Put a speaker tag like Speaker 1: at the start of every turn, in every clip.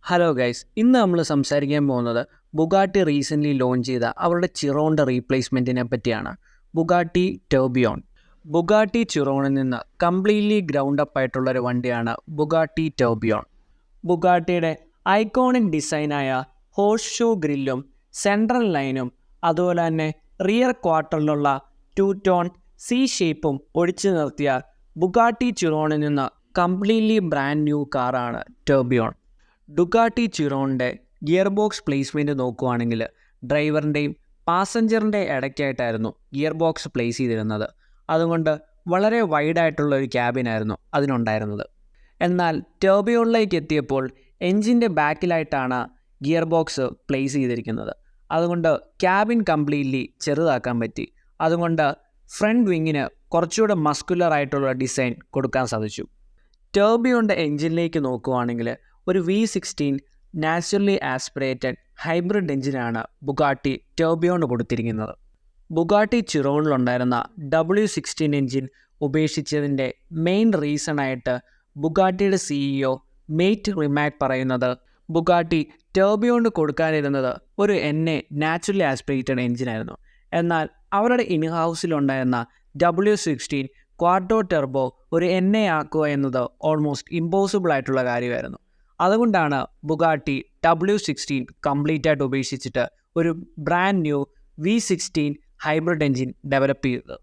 Speaker 1: Hello guys, ഇന്ന് നമ്മൾ സംസാരിക്കാൻ പോകുന്നത് ബുഗാട്ടി റീസെൻ്റ്ലി ലോഞ്ച് ചെയ്ത അവരുടെ ചിറോണിൻ്റെ റീപ്ലേസ്മെൻറ്റിനെ പറ്റിയാണ്. ബുഗാട്ടി ടർബിയോൺ. ബുഗാട്ടി ചിറോണിൽ നിന്ന് കംപ്ലീറ്റ്ലി ഗ്രൗണ്ട് അപ്പ് ആയിട്ടുള്ള ഒരു വണ്ടിയാണ് ബുഗാട്ടി ടർബിയോൺ. ബുഗാട്ടിയുടെ ഐക്കോണിക് ഡിസൈനായ ഹോഴ്സ് ഷൂ ഗ്രില്ലും സെൻട്രൽ ലൈനും അതുപോലെ തന്നെ റിയർ ക്വാർട്ടറിലുള്ള ടു ടോൺ സി ഷേപ്പും ഒഴിച്ചു നിർത്തിയ ബുഗാട്ടി ചിറോണിൽ നിന്ന് കംപ്ലീറ്റ്ലി ബ്രാൻഡ് ന്യൂ കാറാണ് ടർബിയോൺ. ബുഗാട്ടി ചിറോണിൻ്റെ ഗിയർ ബോക്സ് പ്ലേസ്മെൻറ്റ് നോക്കുകയാണെങ്കിൽ ഡ്രൈവറിൻ്റെയും പാസഞ്ചറിൻ്റെ ഇടയ്ക്കായിട്ടായിരുന്നു ഗിയർ ബോക്സ് പ്ലേസ് ചെയ്തിരുന്നത്. അതുകൊണ്ട് വളരെ വൈഡായിട്ടുള്ള ഒരു ക്യാബിനായിരുന്നു അതിനുണ്ടായിരുന്നത്. എന്നാൽ ടർബിയോണിലേക്ക് എത്തിയപ്പോൾ എൻജിൻ്റെ ബാക്കിലായിട്ടാണ് ഗിയർ ബോക്സ് പ്ലേസ് ചെയ്തിരിക്കുന്നത്. അതുകൊണ്ട് ക്യാബിൻ കംപ്ലീറ്റ്ലി ചെറുതാക്കാൻ പറ്റി. അതുകൊണ്ട് ഫ്രണ്ട് വിങ്ങിന് കുറച്ചുകൂടെ മസ്കുലർ ആയിട്ടുള്ള ഡിസൈൻ കൊടുക്കാൻ സാധിച്ചു. ടർബിയോണിൻ്റെ എൻജിനിലേക്ക് നോക്കുകയാണെങ്കിൽ ഒരു V16 നാച്ചുറലി ആസ്പിറേറ്റഡ് ഹൈബ്രിഡ് എഞ്ചിനാണ് ബുഗാട്ടി ടർബിയോൺ കൊടുത്തിരിക്കുന്നത്. ബുഗാട്ടി ചിറോണിലുണ്ടായിരുന്ന W16 എഞ്ചിൻ ഉപേക്ഷിച്ചതിൻ്റെ മെയിൻ റീസണായിട്ട് ബുഗാട്ടിയുടെ CEO മെയ്റ്റ് റിമാക് പറയുന്നത് ബുഗാട്ടി ടർബിയോണിന് കൊടുക്കാനിരുന്നത് ഒരു നാച്ചുറലി ആസ്പിറേറ്റഡ് എഞ്ചിനായിരുന്നു. എന്നാൽ അവരുടെ ഇൻ ഹൗസിലുണ്ടായിരുന്ന W16 ക്വാഡ്രോ ടെർബോ ഒരു ആക്കുക എന്നത് ഓൾമോസ്റ്റ് ഇമ്പോസിബിൾ ആയിട്ടുള്ള കാര്യമായിരുന്നു. അതുകൊണ്ടാണ് ബുഗാട്ടി W16 കംപ്ലീറ്റ് ആയിട്ട് ഉപേക്ഷിച്ചിട്ട് ഒരു brand new V16 hybrid engine develop ചെയ്തത്.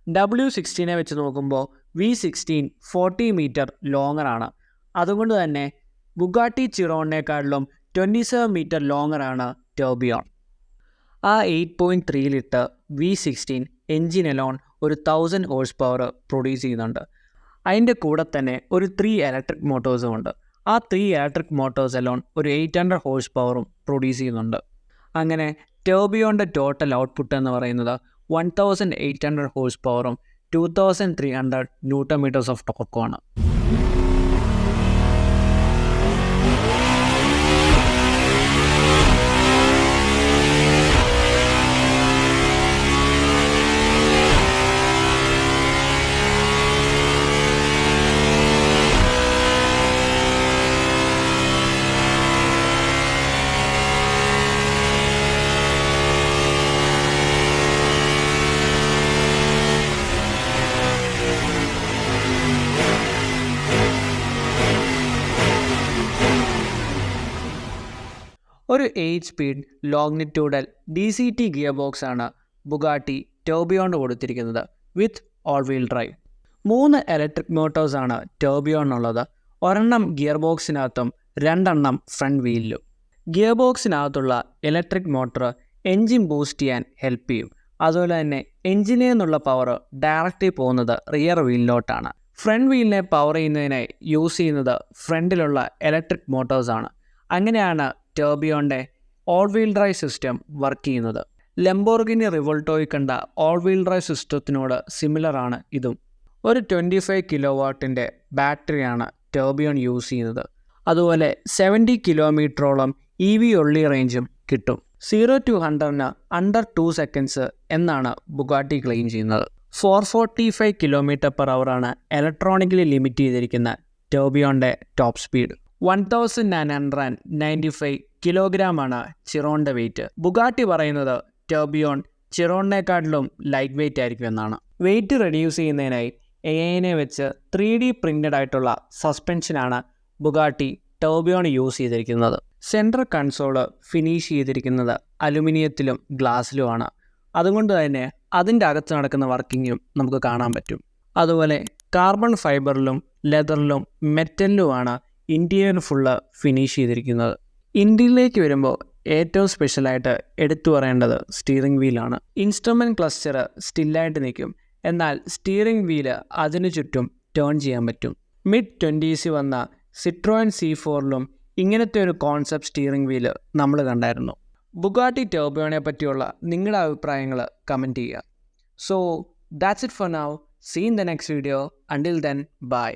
Speaker 1: W16 വെച്ച് നോക്കുമ്പോൾ V16 40 മീറ്റർ ലോങ്ങറാണ്. അതുകൊണ്ട് തന്നെ ബുഗാട്ടി ചിറോണിനേക്കാളിലും 27 മീറ്റർ ലോങ്ങറാണ് ടർബിയോൺ. ആ 8.3 ലിറ്റർ V16 എഞ്ചിൻ എലോൺ ഒരു 1000 ഹോഴ്സ് പവർ പ്രൊഡ്യൂസ് ചെയ്യുന്നുണ്ട്. അതിൻ്റെ കൂടെ തന്നെ ഒരു 3 ഇലക്ട്രിക് മോട്ടോഴ്സും ഉണ്ട്. ആ 3 ഇലക്ട്രിക് മോട്ടോഴ്സ് എലോൺ ഒരു 800 ഹോഴ്സ് പവറും പ്രൊഡ്യൂസ് ചെയ്യുന്നുണ്ട്. അങ്ങനെ ടർബിയോണിൻ്റെ ടോട്ടൽ ഔട്ട്പുട്ട് എന്ന് പറയുന്നത് 1800 ഹോഴ്സ് പവറും 2300 ന്യൂട്ടൺ മീറ്റേഴ്സ് ഓഫ് ടോർക്കുമാണ്. ഒരു 8 speed longitudinal DCT gear box ആണ് ബുഗാട്ടി ടർബിയോൺ കൊടുത്തിരിക്കുന്നത് with all wheel drive. 3 electric മോട്ടോഴ്സാണ് ടർബിയോണിനുള്ളത്. ഒരെണ്ണം ഗിയർ ബോക്സിനകത്തും 2 ഫ്രണ്ട് വീലിലും. ഗിയർ ബോക്സിനകത്തുള്ള ഇലക്ട്രിക് മോട്ടർ എൻജിൻ ബൂസ്റ്റ് ചെയ്യാൻ ഹെൽപ്പ് ചെയ്യും. അതുപോലെ തന്നെ എൻജിനിൽ നിന്നുള്ള പവർ ഡയറക്റ്റ്ലി പോകുന്നത് റിയർ വീലിലോട്ടാണ്. ഫ്രണ്ട് വീലിനെ പവർ ചെയ്യുന്നതിനായി യൂസ് ചെയ്യുന്നത് ഫ്രണ്ടിലുള്ള ഇലക്ട്രിക് മോട്ടോഴ്സാണ്. അങ്ങനെയാണ് ടർബിയോണിൻ്റെ all wheel drive system work ചെയ്യുന്നത്. ലംബോർഗിനി റിവോൾട്ടോയിൽ കണ്ട ഓൾ വീൽ ഡ്രൈവ് സിസ്റ്റത്തിനോട് സിമിലർ ആണ് ഇതും. ഒരു 25 കിലോവാട്ടിൻ്റെ ബാറ്ററിയാണ് ടർബിയോൺ യൂസ് ചെയ്യുന്നത്. അതുപോലെ 70 കിലോമീറ്ററോളം EV ഒള്ളി റേഞ്ചും കിട്ടും. 0 to 100 അണ്ടർ 2 സെക്കൻഡ്സ് എന്നാണ് ബുഗാട്ടി ക്ലെയിം ചെയ്യുന്നത്. 445 km/h ആണ് ഇലക്ട്രോണിക്കലി ലിമിറ്റ് ചെയ്തിരിക്കുന്ന ടർബിയോണിൻ്റെ ടോപ്പ് സ്പീഡ്. 1995 കിലോഗ്രാമാണ് ചിറോണിൻ്റെ വെയിറ്റ്. ബുഗാട്ടി പറയുന്നത് ടർബിയോൺ ചിറോണിനേക്കാട്ടിലും ലൈറ്റ് വെയിറ്റ് ആയിരിക്കും എന്നാണ്. വെയിറ്റ് റെഡ്യൂസ് ചെയ്യുന്നതിനായി AI വെച്ച് 3D പ്രിൻറ്റഡ് ആയിട്ടുള്ള സസ്പെൻഷനാണ് ബുഗാട്ടി ടർബിയോൺ യൂസ് ചെയ്തിരിക്കുന്നത്. സെൻട്രൽ കൺസോള് ഫിനിഷ് ചെയ്തിരിക്കുന്നത് അലുമിനിയത്തിലും ഗ്ലാസ്സിലുമാണ്. അതുകൊണ്ട് തന്നെ അതിൻ്റെ അകത്ത് നടക്കുന്ന വർക്കിങ്ങും നമുക്ക് കാണാൻ പറ്റും. അതുപോലെ കാർബൺ ഫൈബറിലും ലെതറിലും മെറ്റലിലുമാണ് ഇന്റീരിയർ ഫുള്ള് ഫിനിഷ് ചെയ്തിരിക്കുന്നത്. ഇന്ത്യയിലേക്ക് വരുമ്പോൾ ഏറ്റവും സ്പെഷ്യലായിട്ട് എടുത്തു പറയേണ്ടത് സ്റ്റിയറിംഗ് വീലാണ്. ഇൻസ്ട്രുമെൻറ്റ് ക്ലസ്റ്റർ സ്റ്റില്ലായിട്ട് നിൽക്കും. എന്നാൽ സ്റ്റിയറിംഗ് വീല് അതിനു ചുറ്റും ടേൺ ചെയ്യാൻ പറ്റും. mid-20s വന്ന സിട്രോയൻ C4ലും ഇങ്ങനത്തെ ഒരു കോൺസെപ്റ്റ് സ്റ്റിയറിംഗ് വീല് നമ്മൾ കണ്ടായിരുന്നു. ബുഗാട്ടി ടർബിയോണെ പറ്റിയുള്ള നിങ്ങളുടെ അഭിപ്രായങ്ങൾ കമൻറ്റ് ചെയ്യുക. So that's it for now. See in the next video. Until then by.